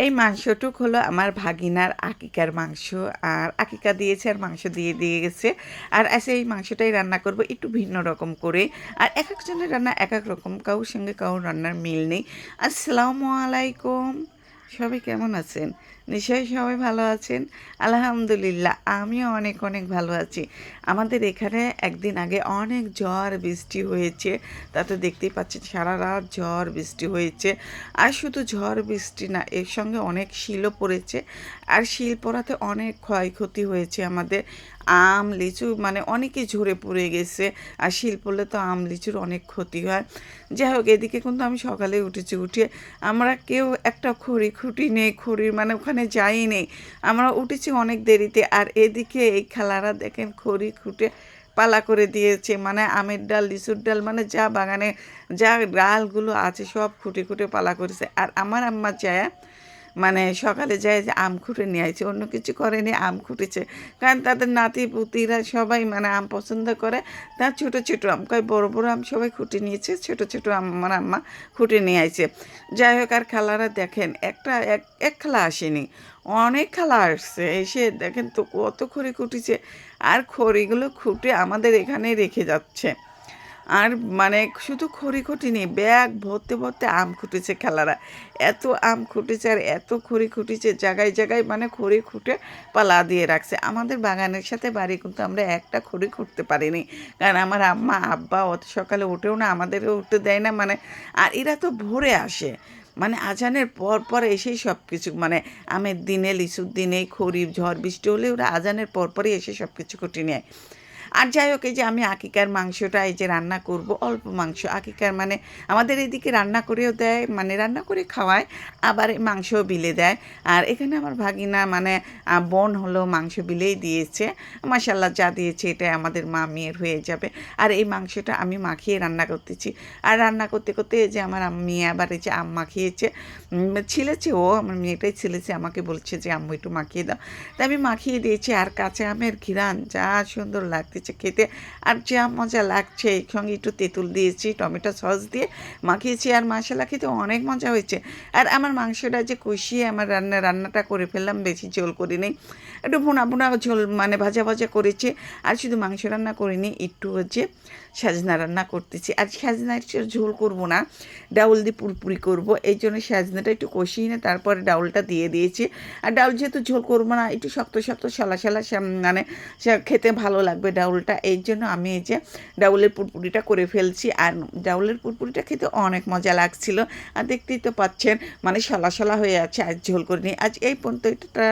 এই মাংসটুক হলো আমার ভাগিনার আকিকার মাংস। আর আকিকা দিয়েছে আর মাংস দিয়ে গেছে। আর এই মাংসটাই রান্না করব একটু ভিন্ন রকম করে। আর এক একজনের রান্না এক এক রকম, কারোর সঙ্গে কারোর রান্নার মিল নেই। আসসালামু আলাইকুম, সবাই কেমন আছেন? নিশ্চয়ই সবাই ভালো আছেন। আলহামদুলিল্লাহ, আমিও অনেক অনেক ভালো আছি। আমাদের এখানে একদিন আগে অনেক ঝড় বৃষ্টি হয়েছে। তা তো দেখতেই পাচ্ছেন, সারা রাত ঝড় বৃষ্টি হয়েছে। আর শুধু ঝড় বৃষ্টি না, এর সঙ্গে অনেক শিলও পড়েছে। আর শিল পড়াতে অনেক ক্ষয়ক্ষতি হয়েছে আমাদের। আম লিচু মানে অনেকই ঝরে পড়ে গেছে। আর শিল পড়লে তো আম লিচুর অনেক ক্ষতি হয়। যাই হোক, এদিকে কিন্তু আমি সকালে উঠেছি, উঠে আমরা কেউ একটা খড়ি খুঁটি নেই, খড়ির মানে ওখানে যাই নেই। আমরা উঠেছি অনেক দেরিতে। আর এদিকে এই খালারা দেখেন খড়ি খুঁটে পালা করে দিয়েছে, মানে আমের ডাল লিচুর ডাল মানে যা বাগানে যা ডালগুলো আছে সব খুঁটে খুঁটে পালা করেছে। আর আমার আম্মা যায় মানে সকালে যায় যে আম খুঁটে নিয়ে আসছে, অন্য কিছু করেনি, আম খুঁটেছে। কারণ তাদের নাতি পুতিরা সবাই মানে আম পছন্দ করে। তার ছোটো ছোটো আম, কয় বড় বড় আম সবাই খুঁটে নিয়েছে, ছোটো ছোটো আম আমার আম্মা খুঁটে নিয়ে আসছে। যাই হোক, আর খালারা দেখেন একটা এক খালা আসেনি, অনেক খালা আসছে। এসে দেখেন তো কত খড়ি খুঁটিছে। আর খড়িগুলো খুঁটে আমাদের এখানে রেখে যাচ্ছে। আর মানে শুধু খড়ি খুঁটিনি, ব্যাগ ভরতে ভরতে আম খুঁটেছে খেলারা। এত আম খুঁটেছে আর এত খড়ি খুঁটেছে, জায়গায় জায়গায় মানে খড়ি খুঁটে পালা দিয়ে রাখছে। আমাদের বাগানের সাথে বাড়ি কিন্তু আমরা একটা খড়ি খুঁটতে পারিনি, কারণ আমার আম্মা আব্বা অত সকালে উঠেও না, আমাদেরও উঠতে দেয় না। মানে আর এরা তো ভোরে আসে, মানে আজানের পর পর এসেই সব কিছু, মানে আমের দিনে লিচুর দিনে খড়ি ঝড় বৃষ্টি হলে ওরা আজানের পর পরই এসে সব কিছু খুঁটি নেয়। আর যাই হোক, এই যে আমি আকিকার মাংসটা এই যে রান্না করব, অল্প মাংস আকিকার মানে আমাদের এদিকে রান্না করেও দেয়, মানে রান্না করে খাওয়ায়, আবার মাংসও বিলে দেয়। আর এখানে আমার ভাগিনা মানে বোন হলো মাংস বিলেই দিয়েছে। মাশাল্লাহ, যা দিয়েছে এটাই আমাদের মা মেয়ের হয়ে যাবে। আর এই মাংসটা আমি মাখিয়ে রান্না করতেছি। আর রান্না করতে করতে এই যে আমার মেয়ে আবার এই যে আম মাখিয়েছে, ছিলেছে, ও আমার মেয়েটাই ছিলেছে, আমাকে বলছে যে আম্মু একটু মাখিয়ে দাও। তাই আমি মাখিয়ে দিয়েছি। আর কাঁচা আমের ঘিরান যা সুন্দর লাগতেছে খেতে, আর যা মজা লাগছে। এই সঙ্গে একটু তেঁতুল দিয়েছি, টমেটো সস দিয়ে মাখিয়েছি। আর মাশাআল্লাহ, খেতে অনেক মজা হয়েছে। আর আমার মাংসটা যে কষিয়ে আমার রান্নাটা করে ফেললাম, বেশি ঝোল করি নেই, একটু ভুনা ভুনা ঝোল মানে ভাজা ভাজা করেছি। আর শুধু মাংস রান্না করিনি, একটু হচ্ছে সাজনা রান্না করতেছি। আর সাজনার ঝোল করব না, ডাউল দিয়ে পুরপুরি করব, এই জন্য সাজনাটা একটু কষিয়ে নিয়ে তারপরে ডাউলটা দিয়ে দিয়েছি। আর ডাউল যেহেতু ঝোল করবো না, একটু শক্ত শক্ত সালা সালা মানে খেতে ভালো লাগবে ডাউলটা, এই জন্য আমি এই যে ডাউলের পুরপুরিটা করে ফেলছি। আর ডাউলের পুরপুরিটা খেতে অনেক মজা লাগছিল। আর দেখতেই তো পাচ্ছেন মানে সলা সলা হয়ে আছে, আজ ঝোল করে নিই। আজ এই পর্যন্ত এটা।